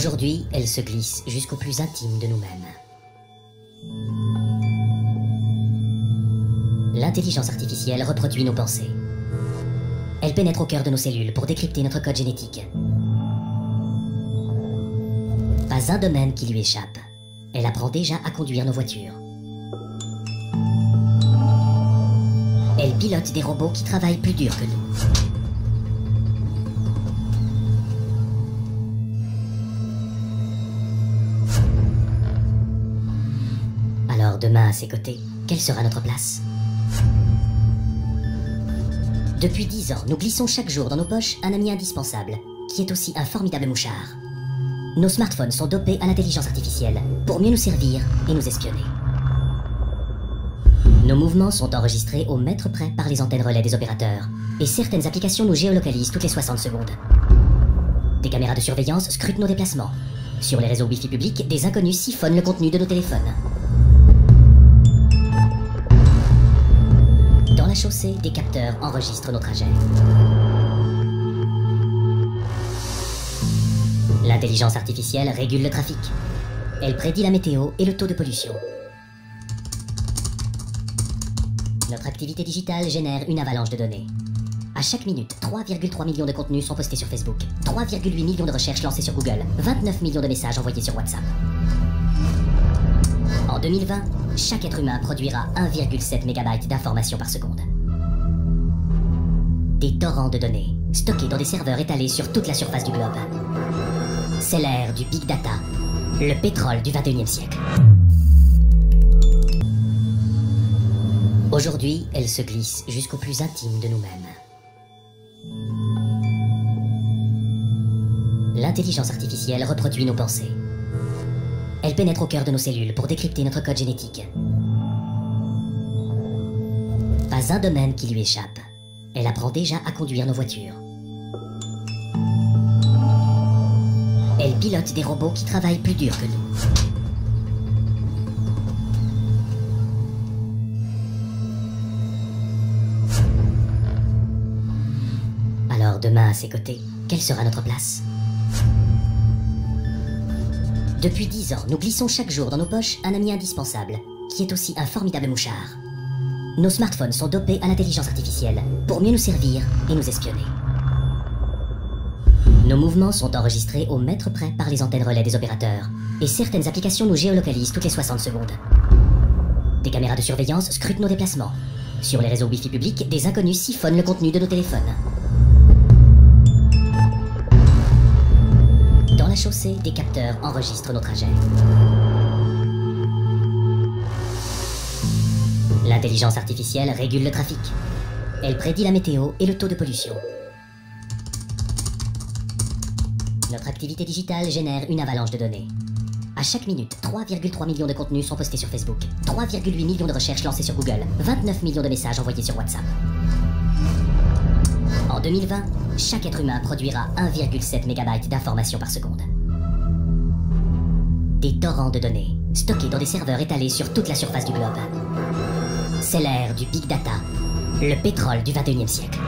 Aujourd'hui, elle se glisse jusqu'au plus intime de nous-mêmes. L'intelligence artificielle reproduit nos pensées. Elle pénètre au cœur de nos cellules pour décrypter notre code génétique. Pas un domaine qui lui échappe. Elle apprend déjà à conduire nos voitures. Elle pilote des robots qui travaillent plus dur que nous. Alors demain à ses côtés, quelle sera notre place? Depuis 10 ans, nous glissons chaque jour dans nos poches un ami indispensable, qui est aussi un formidable mouchard. Nos smartphones sont dopés à l'intelligence artificielle, pour mieux nous servir et nous espionner. Nos mouvements sont enregistrés au mètre près par les antennes relais des opérateurs, et certaines applications nous géolocalisent toutes les 60 secondes. Des caméras de surveillance scrutent nos déplacements. Sur les réseaux Wi-Fi publics, des inconnus siphonnent le contenu de nos téléphones. Dans la chaussée, des capteurs enregistrent nos trajets. L'intelligence artificielle régule le trafic. Elle prédit la météo et le taux de pollution. Notre activité digitale génère une avalanche de données. À chaque minute, 3,3 millions de contenus sont postés sur Facebook, 3,8 millions de recherches lancées sur Google, 29 millions de messages envoyés sur WhatsApp. En 2020, chaque être humain produira 1,7 MB d'informations par seconde. Des torrents de données, stockés dans des serveurs étalés sur toute la surface du globe. C'est l'ère du Big Data, le pétrole du 21e siècle. Aujourd'hui, elle se glisse jusqu'au plus intime de nous-mêmes. L'intelligence artificielle reproduit nos pensées. Elle pénètre au cœur de nos cellules pour décrypter notre code génétique. Pas un domaine qui lui échappe. Elle apprend déjà à conduire nos voitures. Elle pilote des robots qui travaillent plus dur que nous. Alors demain à ses côtés, quelle sera notre place? Depuis 10 ans, nous glissons chaque jour dans nos poches un ami indispensable, qui est aussi un formidable mouchard. Nos smartphones sont dopés à l'intelligence artificielle, pour mieux nous servir et nous espionner. Nos mouvements sont enregistrés au mètre près par les antennes relais des opérateurs, et certaines applications nous géolocalisent toutes les 60 secondes. Des caméras de surveillance scrutent nos déplacements. Sur les réseaux Wi-Fi publics, des inconnus siphonnent le contenu de nos téléphones. Dans la chaussée, des capteurs enregistrent nos trajets. L'intelligence artificielle régule le trafic. Elle prédit la météo et le taux de pollution. Notre activité digitale génère une avalanche de données. À chaque minute, 3,3 millions de contenus sont postés sur Facebook, 3,8 millions de recherches lancées sur Google, 29 millions de messages envoyés sur WhatsApp. En 2020, chaque être humain produira 1,7 MB d'informations par seconde. Des torrents de données, stockés dans des serveurs étalés sur toute la surface du globe. C'est l'ère du Big Data, le pétrole du 21e siècle.